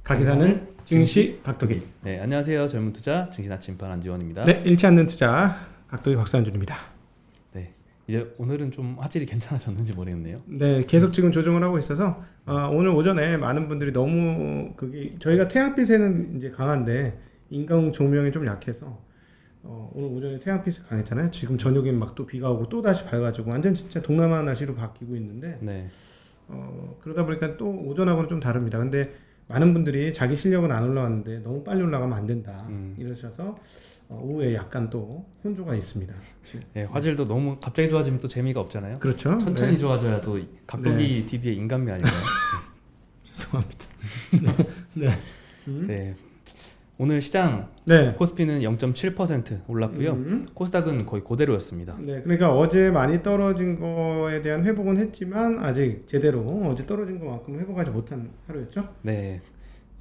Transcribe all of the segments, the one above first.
가기사는 증시 박도기. 네, 안녕하세요. 젊은 투자 증시 아침판 안지원입니다. 네, 잃지 않는 투자 박도기 박상준입니다. 네, 이제 오늘은 좀 화질이 괜찮아졌는지 모르겠네요. 네, 계속 지금 조정을 하고 있어서 오늘 오전에 많은 분들이 너무 저희가 태양빛에는 이제 강한데 인공 조명이 좀 약해서 오늘 오전에 태양빛이 강했잖아요. 지금 저녁에 막 또 비가 오고 또 다시 밝아지고 완전 진짜 동남아 날씨로 바뀌고 있는데 네. 그러다 보니까 또 오전하고는 좀 다릅니다. 근데 많은 분들이 자기 실력은 안 올라왔는데 너무 빨리 올라가면 안 된다 이러셔서 오후에 약간 또 혼조가 있습니다. 네, 화질도 너무 갑자기 좋아지면 또 재미가 없잖아요. 그렇죠. 천천히 네. 좋아져야 또 각도기 TV의 인간미 아닌가요? 죄송합니다. 네. 네. 오늘 시장 네. 코스피는 0.7% 올랐고요. 코스닥은 거의 그대로였습니다. 네, 그러니까 어제 많이 떨어진 거에 대한 회복은 했지만 아직 제대로 어제 떨어진 것만큼 회복하지 못한 하루였죠. 네.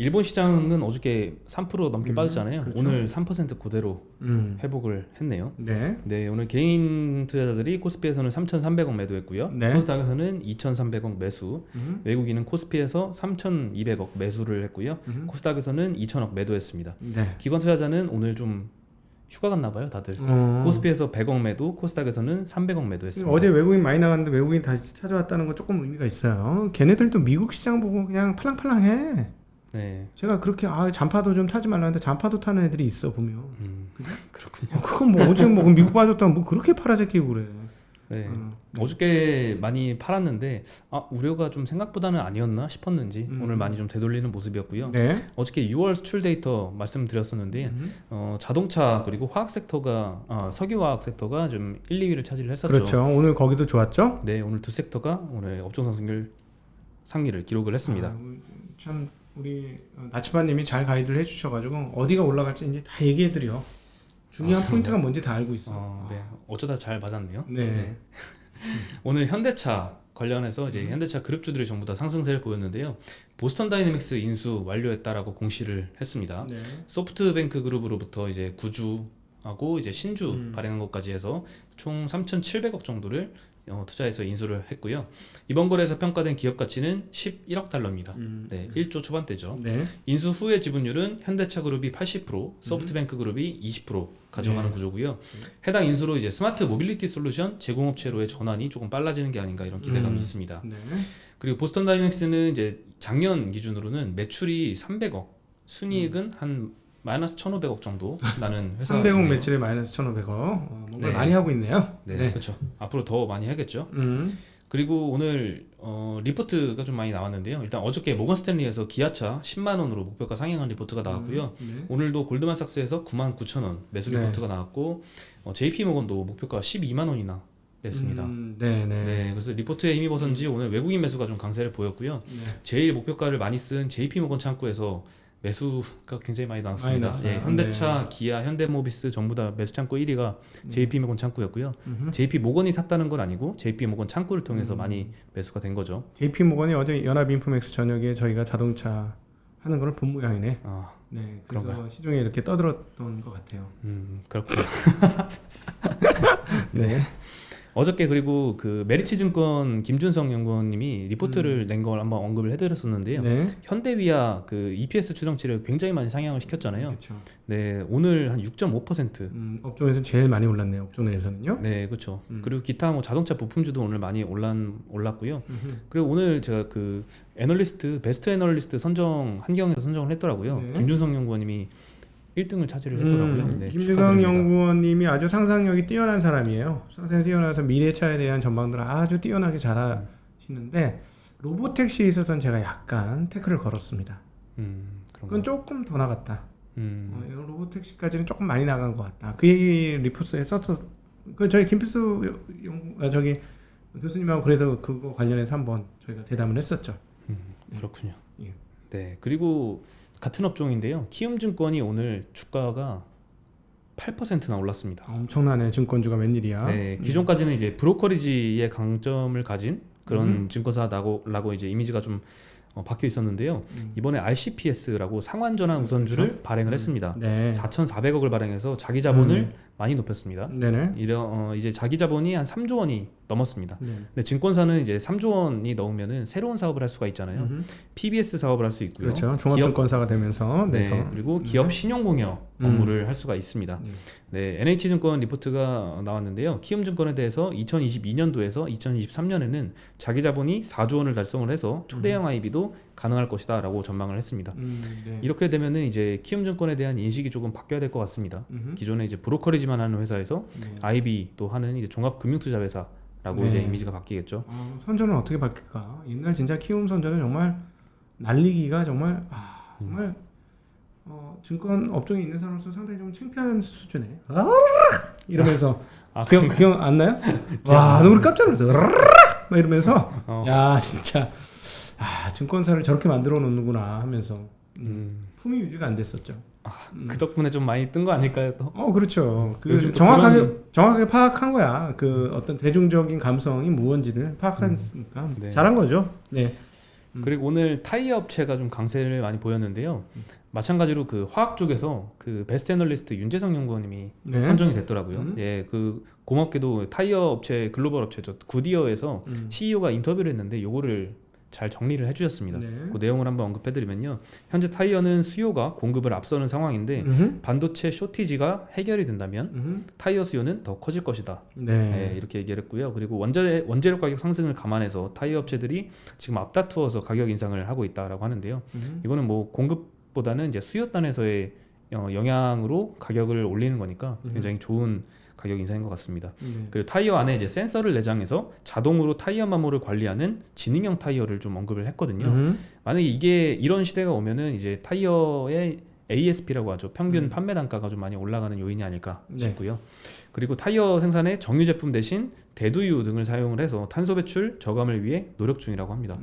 일본 시장은 어저께 3% 넘게 빠졌잖아요. 그렇죠. 오늘 3% 그대로 회복을 했네요. 네. 네, 오늘 개인 투자자들이 코스피에서는 3,300억 매도했고요. 네. 코스닥에서는 2,300억 매수, 외국인은 코스피에서 3,200억 매수를 했고요. 코스닥에서는 2,000억 매도했습니다. 네. 기관 투자자는 오늘 좀 휴가 갔나 봐요, 다들. 코스피에서 100억 매도, 코스닥에서는 300억 매도했습니다. 어제 외국인 많이 나갔는데 외국인 다시 찾아왔다는 건 조금 의미가 있어요. 걔네들도 미국 시장 보고 그냥 팔랑팔랑해. 네. 제가 그렇게 잔파도 좀 타지 말라는데 잔파도 타는 애들이 있어 보면. 그렇군요. 그건 뭐 어제 뭐 미국 빠졌다면 뭐 그렇게 팔아제끼고 그래. 네. 어저께 많이 팔았는데 우려가 좀 생각보다는 아니었나 싶었는지 오늘 많이 좀 되돌리는 모습이었고요. 네. 어저께 6월 수출 데이터 말씀드렸었는데 자동차 그리고 화학 섹터가 석유화학 섹터가 좀 1, 2위를 차지를 했었죠. 그렇죠. 오늘 거기도 좋았죠. 네, 오늘 두 섹터가 오늘 업종 상승률 기록을 했습니다. 참 우리 나치바님이 잘 가이드를 해주셔가지고 어디가 올라갈지 이제 다 얘기해드려. 중요한 포인트가 뭔지 다 알고 있어. 네, 어쩌다 잘 맞았네요. 네. 오늘 현대차 관련해서 이제 현대차 그룹주들이 전부 다 상승세를 보였는데요. 보스턴 다이내믹스 인수 완료했다라고 공시를 했습니다. 네. 소프트뱅크 그룹으로부터 이제 구주하고 이제 신주 발행한 것까지 해서 총 3,700억 정도를 투자해서 인수를 했고요. 이번 거래에서 평가된 기업 가치는 11억 달러입니다. 네, 1조 초반대죠. 네. 인수 후의 지분율은 현대차 그룹이 80%, 소프트뱅크 그룹이 20% 가져가는 구조고요. 해당 인수로 이제 스마트 모빌리티 솔루션 제공업체로의 전환이 조금 빨라지는 게 아닌가 이런 기대감이 있습니다. 네. 그리고 보스턴 다이내믹스는 이제 작년 기준으로는 매출이 300억, 순이익은 한 마이너스 1,500억 정도 나는 회사. 300억 매출에 마이너스 1,500억. 뭔가 많이 하고 있네요. 네, 그렇죠. 앞으로 더 많이 하겠죠. 그리고 오늘 리포트가 좀 많이 나왔는데요. 일단 어저께 모건 스탠리에서 기아차 10만 원으로 목표가 상향한 리포트가 나왔고요. 네. 오늘도 골드만삭스에서 99,000원 매수 리포트가 나왔고 JP 모건도 목표가 12만 원이나 냈습니다. 네. 그래서 리포트에 힘입어서인지 오늘 외국인 매수가 좀 강세를 보였고요. 네. 제일 목표가를 많이 쓴 JP 모건 창구에서 매수가 굉장히 많이 나왔습니다. 현대차, 기아, 현대모비스 전부 다 매수 창구 1위가 JP 모건 창구였고요. JP 모건이 샀다는 건 아니고 JP 모건 창구를 통해서 많이 매수가 된 거죠. JP 모건이 어제 연합인포맥스 저녁에 저희가 자동차 하는 걸 본 모양이네. 네, 그래서 그런가요? 시중에 이렇게 떠들었던 것 같아요. 그렇군요. 네. 어저께 그리고 그 메리츠증권 김준성 연구원님이 리포트를 낸 걸 한번 언급을 해드렸었는데요. 네. 현대위아 그 EPS 추정치를 굉장히 많이 상향을 시켰잖아요. 그렇죠. 네, 오늘 한 6.5%. 업종에서 제일 많이 올랐네요. 업종 내에서는요. 네, 그렇죠. 그리고 기타 뭐 자동차 부품주도 오늘 많이 올랐고요. 그리고 오늘 제가 그 베스트 애널리스트 환경에서 선정을 했더라고요. 네. 김준성 연구원님이 1등을 차지를 했더라고요. 네, 김준성 축하드립니다. 연구원님이 아주 상상력이 뛰어난 사람이에요. 상상력이 뛰어나서 미래차에 대한 전망들을 아주 뛰어나게 잘하시는데 로보택시에 있어서는 제가 약간 태클을 걸었습니다. 그건 조금 더 나갔다. 로보택시까지는 조금 많이 나간 것 같다. 그 얘기 리포트에 썼었. 저희 김필수 교수님하고 그래서 그거 관련해서 한번 저희가 대담을 했었죠. 그렇군요. 예. 네, 그리고 같은 업종인데요. 키움증권이 오늘 주가가 8%나 올랐습니다. 엄청나네. 증권주가 웬일이야. 네, 기존까지는 이제 브로커리지의 강점을 가진 그런 증권사라고 이제 이미지가 좀 박혀 있었는데요. 이번에 RCPS라고 상환전환 우선주를 발행을 했습니다. 네. 4,400억을 발행해서 자기 자본을 많이 높였습니다. 네네. 이제 자기 자본이 한 3조 원이 넘었습니다. 네. 근데 증권사는 이제 3조 원이 넘으면은 새로운 사업을 할 수가 있잖아요. PBS 사업을 할 수 있고요. 그렇죠. 종합증권사가 되면서 그리고 기업 신용공여 업무를 할 수가 있습니다. 네. 네, NH증권 리포트가 나왔는데요. 키움증권에 대해서 2022년도에서 2023년에는 자기 자본이 4조 원을 달성을 해서 초대형 IB도 가능할 것이다라고 전망을 했습니다. 네. 이렇게 되면은 이제 키움증권에 대한 인식이 조금 바뀌어야 될 것 같습니다. 기존에 이제 브로커리지만 하는 회사에서 네. IB 또 하는 이제 종합금융투자 회사라고 네. 이제 이미지가 바뀌겠죠. 선전은 어떻게 바뀔까? 옛날 진짜 키움 선전은 정말 날리기가 정말 정말 증권 업종에 있는 사람으로서 상당히 좀 창피한 수준에 이러면서 기억 안 나요? 와, 너 우리 깜짝 놀랐어. 막 이러면서 야 진짜 증권사를 저렇게 만들어 놓는구나 하면서 품위 유지가 안 됐었죠. 그 덕분에 좀 많이 뜬 거 아닐까요 또? 그렇죠. 요즘 또 정확하게 파악한 거야. 그 어떤 대중적인 감성이 무언지를 파악했으니까 잘한 거죠. 네. 그리고 오늘 타이어 업체가 좀 강세를 많이 보였는데요. 마찬가지로 그 화학 쪽에서 그 베스트 애널리스트 윤재성 연구원님이 선정이 됐더라고요. 예, 그 고맙게도 타이어 업체 글로벌 업체죠 굿이어에서 CEO가 인터뷰를 했는데 요거를 잘 정리를 해주셨습니다. 그 내용을 한번 언급해드리면요. 현재 타이어는 수요가 공급을 앞서는 상황인데 반도체 쇼티지가 해결이 된다면 타이어 수요는 더 커질 것이다. 네, 이렇게 얘기를 했고요. 그리고 원재료 가격 상승을 감안해서 타이어 업체들이 지금 앞다투어서 가격 인상을 하고 있다라고 하는데요. 이거는 뭐 공급보다는 이제 수요단에서의 영향으로 가격을 올리는 거니까 굉장히 좋은 가격 인상인 것 같습니다. 그리고 타이어 안에 이제 센서를 내장해서 자동으로 타이어 마모를 관리하는 지능형 타이어를 좀 언급을 했거든요. 만약에 이게 이런 시대가 오면은 이제 타이어의 ASP라고 하죠. 평균 판매 단가가 좀 많이 올라가는 요인이 아닐까 싶고요. 그리고 타이어 생산에 정유 제품 대신 대두유 등을 사용을 해서 탄소 배출 저감을 위해 노력 중이라고 합니다.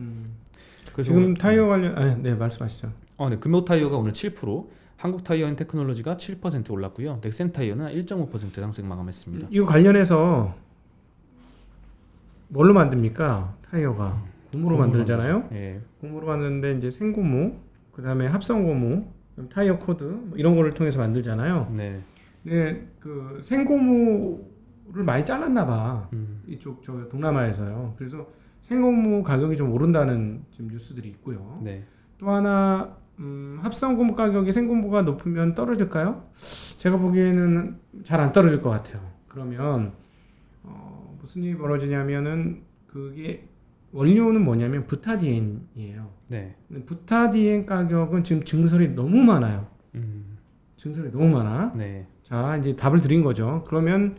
그래서 지금 타이어 관련 네 말씀하시죠. 네, 금호 타이어가 오늘 7%, 한국 타이어 앤 테크놀로지가 7% 올랐고요. 넥센 타이어는 1.5% 상승 마감했습니다. 이거 관련해서 뭘로 만듭니까? 타이어가 고무로 만들잖아요. 예. 고무로 만드는데 이제 생고무, 그다음에 합성고무, 타이어 코드 뭐 이런 거를 통해서 만들잖아요. 네. 네, 그 생고무를 많이 잘랐나 봐. 이쪽 저 동남아에서요. 그래서 생고무 가격이 좀 오른다는 지금 뉴스들이 있고요. 네. 또 하나 합성고무 가격이 생고무가 높으면 떨어질까요? 제가 보기에는 잘 안 떨어질 것 같아요. 그러면 무슨 일이 벌어지냐면은 그게 원료는 뭐냐면 부타디엔이에요. 네. 부타디엔 가격은 지금 증설이 너무 많아요. 증설이 너무 많아. 네. 자, 이제 답을 드린 거죠. 그러면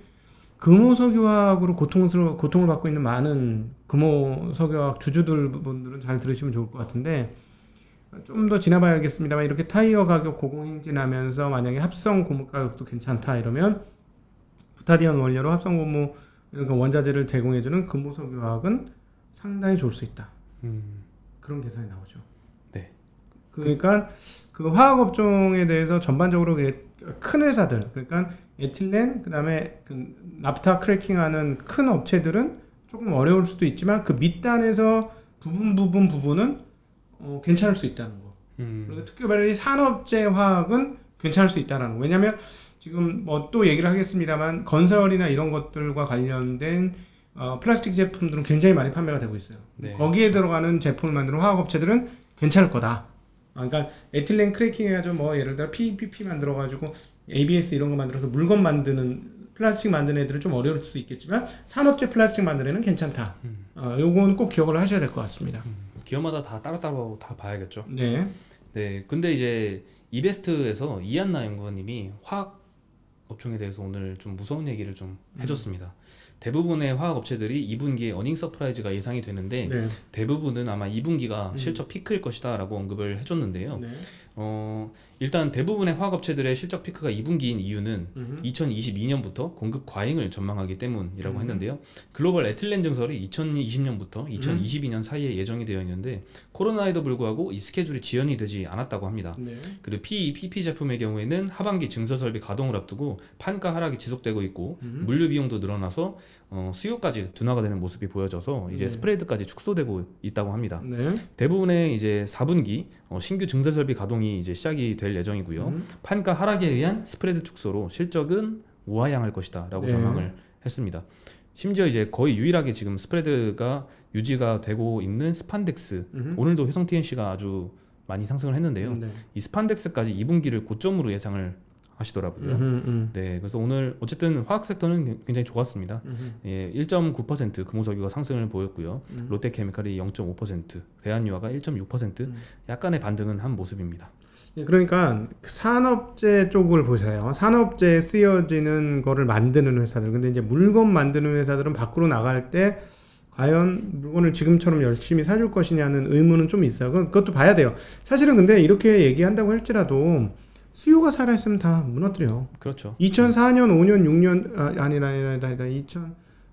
금호석유화학으로 고통을 받고 있는 많은 금호석유화학 주주들 분들은 잘 들으시면 좋을 것 같은데 좀 더 지나봐야 알겠습니다만 이렇게 타이어 가격 고공행진하면서 만약에 합성 고무 가격도 괜찮다 이러면 부타디온 원료로 합성 고무 이런 원자재를 제공해주는 금호석유화학은 상당히 좋을 수 있다. 그런 계산이 나오죠. 네. 그러니까 그 화학 업종에 대해서 전반적으로 큰 회사들, 그러니까 에틸렌, 그다음에 그 납타 크래킹하는 큰 업체들은 조금 어려울 수도 있지만 그 밑단에서 부분은 괜찮을 수 있다는 거. 그리고 특별히 산업재 화학은 괜찮을 수 있다는 거. 왜냐하면 지금 뭐 또 얘기를 하겠습니다만 건설이나 이런 것들과 관련된 플라스틱 제품들은 굉장히 많이 판매가 되고 있어요. 네. 거기에 들어가는 제품을 만드는 화학 업체들은 괜찮을 거다. 그러니까 에틸렌 크래킹 해가지고 뭐 예를 들어 PPP 만들어가지고 ABS 이런 거 만들어서 물건 만드는 플라스틱 만드는 애들은 좀 어려울 수도 있겠지만 산업재 플라스틱 만드는 애는 괜찮다. 요건 꼭 기억을 하셔야 될 것 같습니다. 기업마다 다 따로따로 다 봐야겠죠. 네. 네. 근데 이제 이베스트에서 이한나 연구원님이 화학 업종에 대해서 오늘 좀 무서운 얘기를 좀 해줬습니다. 대부분의 화학 업체들이 2분기에 어닝 서프라이즈가 예상이 되는데 네. 대부분은 아마 2분기가 실적 피크일 것이다라고 언급을 해줬는데요. 네. 일단 대부분의 화학 업체들의 실적 피크가 2분기인 이유는 2022년부터 공급 과잉을 전망하기 때문이라고 했는데요. 글로벌 에틸렌 증설이 2020년부터 2022년 사이에 예정이 되어 있는데 코로나에도 불구하고 이 스케줄이 지연이 되지 않았다고 합니다. 네. 그리고 PE, PP 제품의 경우에는 하반기 증설 설비 가동을 앞두고 판가 하락이 지속되고 있고 물류 비용도 늘어나서 수요까지 둔화가 되는 모습이 보여져서 이제 스프레드까지 축소되고 있다고 합니다. 네. 대부분의 이제 4분기 신규 증설 설비 가동이 이제 시작이 될 예정이고요. 판가 하락에 의한 스프레드 축소로 실적은 우하향할 것이다라고 전망을 했습니다. 심지어 이제 거의 유일하게 지금 스프레드가 유지가 되고 있는 스판덱스 오늘도 효성 TNC가 아주 많이 상승을 했는데요. 네. 이 스판덱스까지 2분기를 고점으로 예상을 하시더라고요. 네, 그래서 오늘 어쨌든 화학 섹터는 굉장히 좋았습니다. 예, 1.9% 금호석유가 상승을 보였고요. 롯데케미칼이 0.5%, 대한유화가 1.6% 약간의 반등은 한 모습입니다. 예, 그러니까 산업재 쪽을 보세요. 산업재에 쓰여지는 거를 만드는 회사들. 근데 이제 물건 만드는 회사들은 밖으로 나갈 때 과연 물건을 지금처럼 열심히 사줄 것이냐는 의문은 좀 있어요. 그것도 봐야 돼요. 사실은 근데 이렇게 얘기한다고 할지라도 수요가 살아있으면 다 무너뜨려. 그렇죠. 2004년, 5년, 6년 아니다.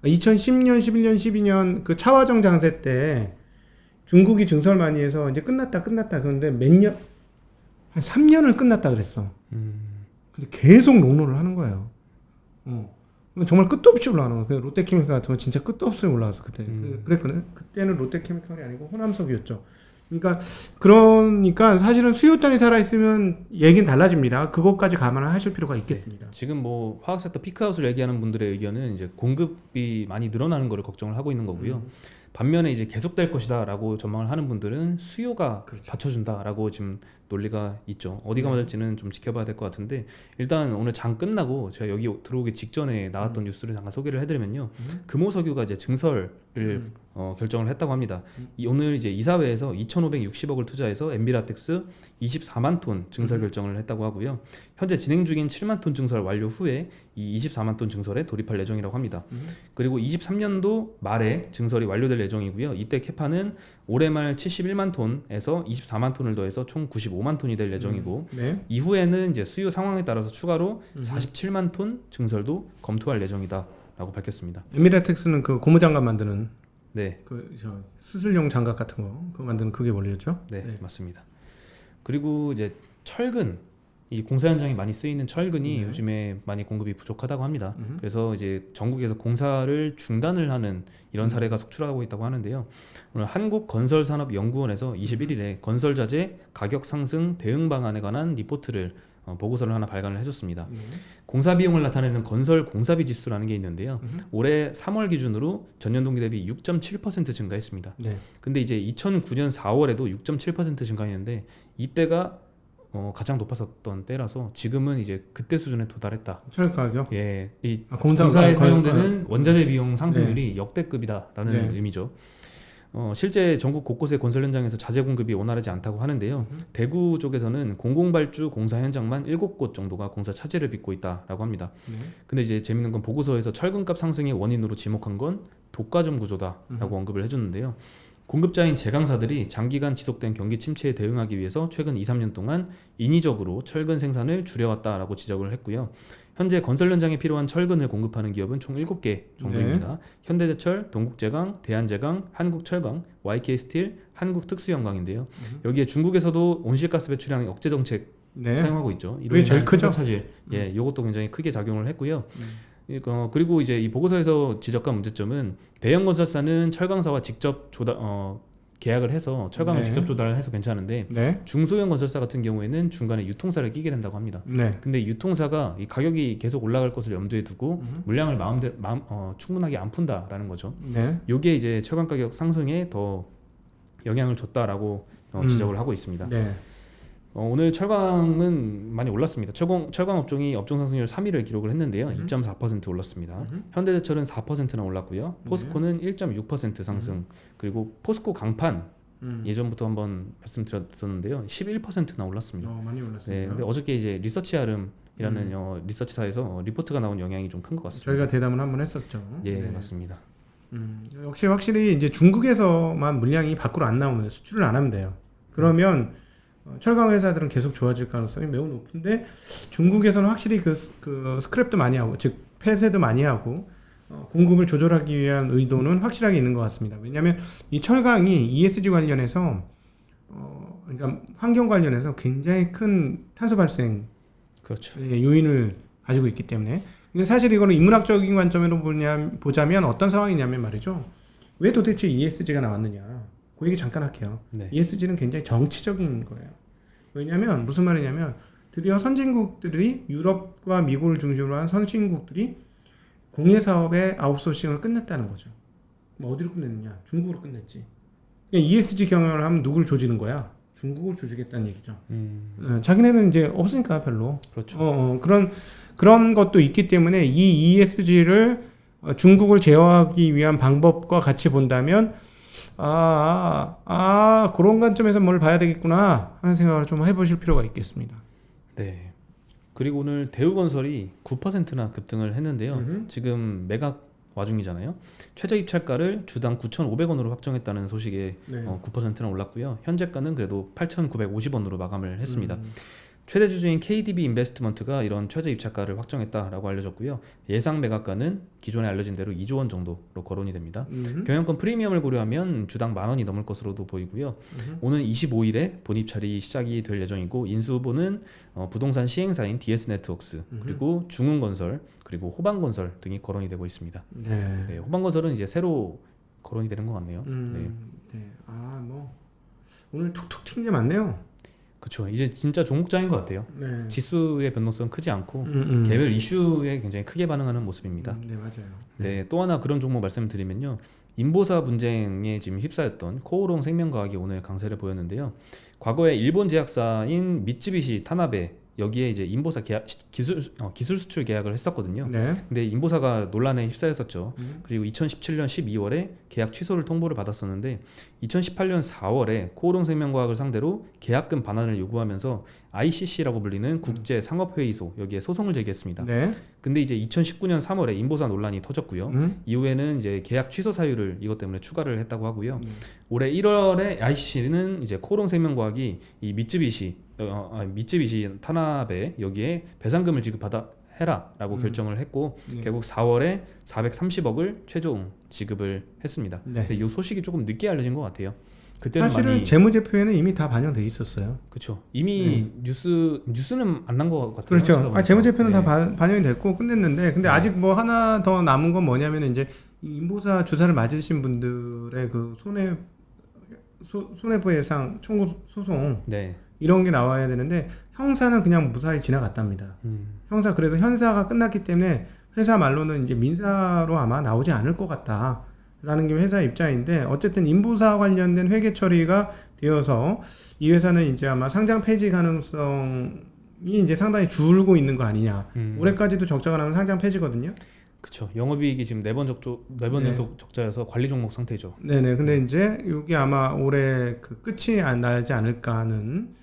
2010년, 11년, 12년 그 차화정 장세 때 중국이 증설 많이 해서 이제 끝났다. 그런데 몇 년, 한 3년을 끝났다 그랬어. 근데 계속 롱런을 하는 거예요. 정말 끝도 없이 올라가는 거예요. 롯데케미칼 같은 거 진짜 끝도 없이 올라왔어 그때. 그랬거든. 그때는 롯데케미칼이 아니고 호남석이었죠. 그러니까 사실은 수요단이 살아있으면 얘기는 달라집니다. 그것까지 감안하실 필요가 있겠습니다. 네. 지금 뭐 화학섹터 피크아웃을 얘기하는 분들의 의견은 이제 공급이 많이 늘어나는 거를 걱정을 하고 있는 거고요. 반면에 이제 계속될 것이다라고 전망을 하는 분들은 수요가 그렇죠. 받쳐준다라고 지금 논리가 있죠. 어디가 맞을지는 좀 지켜봐야 될 것 같은데 일단 오늘 장 끝나고 제가 여기 들어오기 직전에 나왔던 뉴스를 잠깐 소개를 해드리면요. 금호석유가 이제 증설을 결정을 했다고 합니다. 오늘 이제 이사회에서 2,560억을 투자해서 엠비라텍스 24만 톤 증설 결정을 했다고 하고요. 현재 진행 중인 7만 톤 증설 완료 후에 이 24만 톤 증설에 돌입할 예정이라고 합니다. 그리고 23년도 말에 증설이 완료될 예정이고요. 이때 캐파는 올해 말 71만 톤에서 24만 톤을 더해서 총 95만 톤이 될 예정이고 네. 이후에는 이제 수요 상황에 따라서 추가로 47만 톤 증설도 검토할 예정이다라고 밝혔습니다. 에미라텍스는 그 고무장갑 만드는 네, 저 수술용 장갑 같은 거 그거 만드는 그게 원리였죠? 네, 맞습니다. 그리고 이제 철근 이 공사 현장에 많이 쓰이는 철근이 요즘에 많이 공급이 부족하다고 합니다. 그래서 이제 전국에서 공사를 중단을 하는 이런 사례가 속출하고 있다고 하는데요. 오늘 한국건설산업연구원에서 21일에 건설자재 가격 상승 대응 방안에 관한 리포트를 보고서를 하나 발간을 해줬습니다. 공사 비용을 나타내는 건설 공사비 지수라는 게 있는데요. 올해 3월 기준으로 전년 동기 대비 6.7% 증가했습니다. 네. 근데 이제 2009년 4월에도 6.7% 증가했는데 이때가 가장 높았었던 때라서 지금은 이제 그때 수준에 도달했다. 철 가격? 예, 이 공사에 공사에 사용되는 원자재 비용 상승률이 네. 역대급이다라는 네. 의미죠. 실제 전국 곳곳의 건설 현장에서 자재 공급이 원활하지 않다고 하는데요. 대구 쪽에서는 공공발주 공사 현장만 7곳 정도가 공사 차질을 빚고 있다라고 합니다. 네. 근데 이제 재밌는 건 보고서에서 철근값 상승의 원인으로 지목한 건 독과점 구조다라고 언급을 해줬는데요. 공급자인 제강사들이 장기간 지속된 경기 침체에 대응하기 위해서 최근 2-3년 동안 인위적으로 철근 생산을 줄여왔다라고 지적을 했고요. 현재 건설 현장에 필요한 철근을 공급하는 기업은 총 7개 정도입니다. 네. 현대제철, 동국제강, 대한제강, 한국철강, YK스틸, 한국특수연강인데요. 여기에 중국에서도 온실가스 배출량 억제 정책 네. 사용하고 있죠. 그게 제일 크죠? 차질. 예, 이것도 굉장히 크게 작용을 했고요. 그리고 이제 이 보고서에서 지적한 문제점은 대형 건설사는 철강사와 직접 계약을 해서 철강을 네. 직접 조달을 해서 괜찮은데 네. 중소형 건설사 같은 경우에는 중간에 유통사를 끼게 된다고 합니다. 네. 근데 유통사가 이 가격이 계속 올라갈 것을 염두에 두고 물량을 충분하게 안 푼다라는 거죠. 네. 요게 이제 철강 가격 상승에 더 영향을 줬다라고 지적을 하고 있습니다. 네. 오늘 철강은 많이 올랐습니다. 철강 업종이 업종 상승률 3위를 기록을 했는데요. 2.4% 올랐습니다. 현대제철은 4%나 올랐고요. 포스코는 1.6% 상승. 그리고 포스코 강판 예전부터 한번 말씀드렸었는데요. 11%나 올랐습니다. 많이 올랐습니다. 네, 근데 어저께 이제 리서치아름이라는 리서치사에서 리포트가 나온 영향이 좀 큰 것 같습니다. 저희가 대담을 한번 했었죠. 예, 네. 맞습니다. 역시 확실히 이제 중국에서만 물량이 밖으로 안 나오면 수출을 안 하면 돼요. 그러면 철강 회사들은 계속 좋아질 가능성이 매우 높은데 중국에서는 확실히 그 스크랩도 많이 하고 즉 폐쇄도 많이 하고 공급을 조절하기 위한 의도는 확실하게 있는 것 같습니다. 왜냐하면 이 철강이 ESG 관련해서 그러니까 환경 관련해서 굉장히 큰 탄소 발생 그렇죠. 요인을 가지고 있기 때문에 근데 사실 이거는 인문학적인 관점으로 보자면 어떤 상황이냐면 말이죠. 왜 도대체 ESG가 나왔느냐? 그 얘기 잠깐 할게요. 네. ESG는 굉장히 정치적인 거예요. 왜냐하면 무슨 말이냐면 드디어 선진국들이 유럽과 미국을 중심으로 한 선진국들이 공예 사업의 아웃소싱을 끝냈다는 거죠. 뭐 어디로 끝냈느냐? 중국으로 끝냈지. 그러니까 ESG 경영을 하면 누굴 조지는 거야? 중국을 조지겠다는 얘기죠. 자기네는 이제 없으니까 별로. 그렇죠. 그런 것도 있기 때문에 이 ESG를 중국을 제어하기 위한 방법과 같이 본다면 그런 관점에서 뭘 봐야 되겠구나 하는 생각을 좀 해보실 필요가 있겠습니다. 네. 그리고 오늘 대우건설이 9%나 급등을 했는데요. 지금 매각 와중이잖아요. 최저 입찰가를 주당 9,500원으로 확정했다는 소식에 네. 9%나 올랐고요. 현재가는 그래도 8,950원으로 마감을 했습니다. 최대 주주인 KDB 인베스트먼트가 이런 최저 입찰가를 확정했다라고 알려졌고요. 예상 매각가는 기존에 알려진 대로 2조 원 정도로 거론이 됩니다. 경영권 프리미엄을 고려하면 주당 10,000원이 넘을 것으로도 보이고요. 오는 25일에 본입찰이 시작이 될 예정이고 인수 후보는 부동산 시행사인 DS네트웍스 그리고 중흥건설 그리고 호방건설 등이 거론이 되고 있습니다. 네, 호방건설은 이제 새로 거론이 되는 것 같네요. 네. 뭐 오늘 툭툭 튄 게 많네요. 그렇죠. 이제 진짜 종목장인 것 같아요. 네. 지수의 변동성 크지 않고 개별 이슈에 굉장히 크게 반응하는 모습입니다. 네, 맞아요. 네, 또 하나 그런 종목 말씀드리면요. 인보사 분쟁에 지금 휩싸였던 코오롱 생명과학이 오늘 강세를 보였는데요. 과거에 일본 제약사인 미쯔비시 타나베 여기에 이제 인보사 기술 수출 계약을 했었거든요. 네. 근데 인보사가 논란에 휩싸였었죠. 그리고 2017년 12월에 계약 취소를 통보를 받았었는데 2018년 4월에 코오롱 생명과학을 상대로 계약금 반환을 요구하면서 ICC라고 불리는 국제 상업회의소 여기에 소송을 제기했습니다. 네. 근데 이제 2019년 3월에 인보사 논란이 터졌고요. 이후에는 이제 계약 취소 사유를 이것 때문에 추가를 했다고 하고요. 올해 1월에 ICC는 이제 코오롱 생명과학이 이 미쯔비시 타나베 여기에 배상금을 지급하다 해라라고 결정을 했고 결국 4월에 430억을 최종 지급을 했습니다. 네. 이 소식이 조금 늦게 알려진 것 같아요. 그때는 사실은 많이 재무제표에는 이미 다 반영돼 있었어요. 그렇죠. 이미 뉴스는 안 난 것 같아요. 그렇죠. 재무제표는 네. 다 반영이 됐고 끝냈는데 근데 아직 뭐 하나 더 남은 건 뭐냐면 이제 이 인보사 주사를 맞으신 분들의 그 손해배상 청구 소송 네. 이런 게 나와야 되는데 형사는 그냥 무사히 지나갔답니다. 형사 그래도 현사가 끝났기 때문에 회사 말로는 이제 민사로 아마 나오지 않을 것 같다라는 게 회사 입장인데 어쨌든 인보사 관련된 회계 처리가 되어서 이 회사는 이제 아마 상장 폐지 가능성이 이제 상당히 줄고 있는 거 아니냐. 올해까지도 적자가 나면 상장 폐지거든요. 그렇죠. 영업이익이 지금 4번 연속 적자여서 관리 종목 상태죠. 네네. 근데 이제 여기 아마 올해 그 끝이 나지 않을까 하는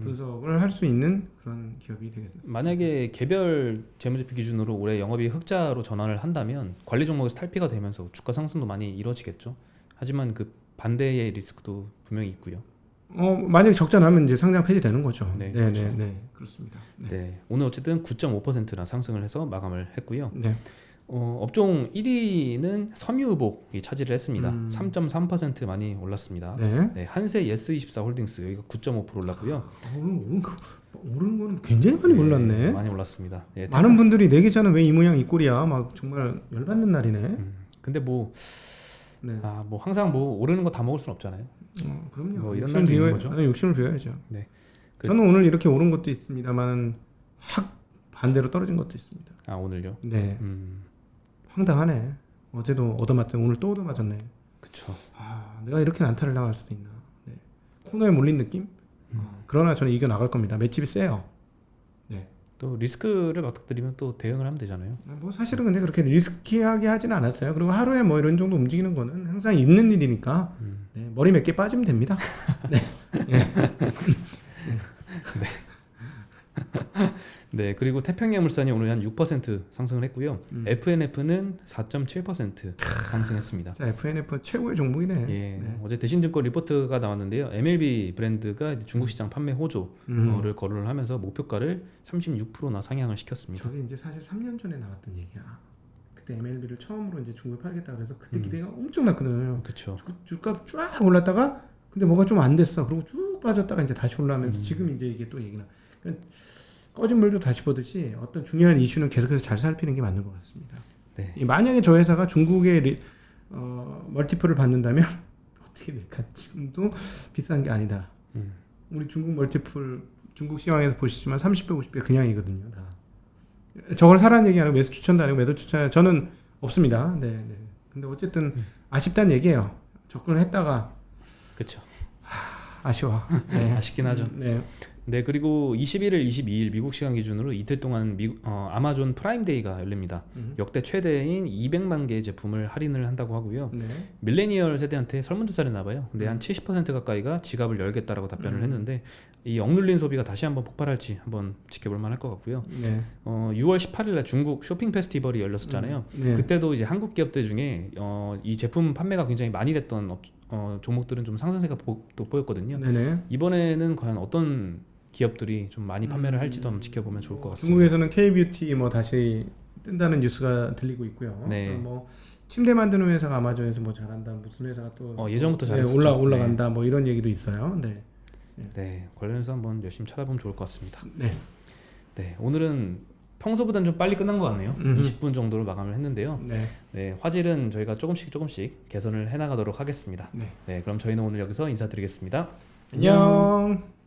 분석을 할 수 있는 그런 기업이 되겠습니다. 만약에 개별 재무제표 기준으로 올해 영업이익 흑자로 전환을 한다면 관리 종목에서 탈피가 되면서 주가 상승도 많이 이루어지겠죠. 하지만 그 반대의 리스크도 분명히 있고요. 만약에 적자 나면 이제 상장 폐지되는 거죠. 네, 그렇죠. 그렇죠. 네, 그렇습니다. 네, 오늘 어쨌든 9.5%나 상승을 해서 마감을 했고요. 네. 업종 1위는 섬유의복이 차지를 했습니다. 3.3% 많이 올랐습니다. 네. 한세 예스24 홀딩스 여기가 9.5% 올랐고요. 오른 거는 굉장히 많이 올랐네. 많이 올랐습니다. 예, 많은 분들이 내 계좌는 왜 이 모양 이 꼴이야? 막 정말 열받는 날이네. 근데 뭐 항상 뭐 오르는 거 다 먹을 순 없잖아요. 그럼요. 뭐 이런 날도 있는 거죠. 욕심을 비워야죠. 네. 저는 오늘 이렇게 오른 것도 있습니다만 확 반대로 떨어진 것도 있습니다. 아 오늘요? 네. 황당하네. 어제도 얻어맞더니 오늘 또 얻어맞았네. 그렇죠. 내가 이렇게 난타를 당할 수도 있나. 네. 코너에 몰린 느낌? 그러나 저는 이겨 나갈 겁니다. 맷집이 세요. 네. 또 리스크를 맞닥뜨리면 또 대응을 하면 되잖아요. 뭐 사실은 근데 그렇게 리스키하게 하지는 않았어요. 그리고 하루에 뭐 이런 정도 움직이는 거는 항상 있는 일이니까 네. 머리 몇 개 빠지면 됩니다. 네. 네, 그리고 태평양물산이 오늘 한 6% 상승을 했고요. FNF는 4.7% 상승했습니다. 자, FNF 최고의 종목이네. 예, 네. 어제 대신증권 리포트가 나왔는데요. MLB 브랜드가 이제 중국 시장 판매 호조를 거론을 하면서 목표가를 36%나 상향을 시켰습니다. 저게 이제 사실 3년 전에 나왔던 얘기야. 그때 MLB를 처음으로 이제 중국에 팔겠다 그래서 그때 기대가 엄청났거든요. 그렇죠. 주가 쫙 올랐다가 근데 뭐가 좀 안 됐어. 그리고 쭉 빠졌다가 이제 다시 올라오면서 지금 이제 이게 또 얘기나. 그러니까 꺼진 물도 다시 보듯이 어떤 중요한 이슈는 계속해서 잘 살피는 게 맞는 것 같습니다. 네. 만약에 저 회사가 중국의 멀티플을 받는다면 어떻게 될까? 지금도 비싼 게 아니다. 우리 중국 멀티플 중국 시황에서 보시지만 30배, 50배 그냥이거든요. 다. 저걸 사라는 얘기 아니고 매수 추천도 아니고 매도 추천 저는 없습니다. 네, 네. 근데 어쨌든 아쉽다는 얘기예요. 접근을 했다가 그렇죠. 아쉬워. 네. 아쉽긴 하죠. 네. 네, 그리고 21일, 22일 미국 시간 기준으로 이틀 동안 아마존 프라임데이가 열립니다. 역대 최대인 200만 개의 제품을 할인을 한다고 하고요. 네. 밀레니얼 세대한테 설문조사를 했나봐요. 근데 한 70% 가까이가 지갑을 열겠다라고 답변을 했는데 이 억눌린 소비가 다시 한번 폭발할지 한번 지켜볼 만할 것 같고요. 네. 6월 18일에 중국 쇼핑 페스티벌이 열렸었잖아요. 네. 그때도 이제 한국 기업들 중에 이 제품 판매가 굉장히 많이 됐던 종목들은 좀 상승세가 또 보였거든요. 네네. 이번에는 과연 어떤 기업들이 좀 많이 판매를 할지도 한번 지켜보면 좋을 것 같습니다. 중국에서는 K뷰티 뭐 다시 뜬다는 뉴스가 들리고 있고요. 네. 뭐 침대 만드는 회사가 아마존에서 뭐 잘한다, 무슨 회사가 또 예전부터 네, 잘했었죠. 올라간다, 뭐 이런 얘기도 있어요. 네. 네, 관련해서 한번 열심히 찾아보면 좋을 것 같습니다. 네. 네, 오늘은 평소보다는 좀 빨리 끝난 것 같네요. 20분 정도로 마감을 했는데요. 네. 네, 화질은 저희가 조금씩 개선을 해나가도록 하겠습니다. 네. 네, 그럼 저희는 오늘 여기서 인사드리겠습니다. 안녕.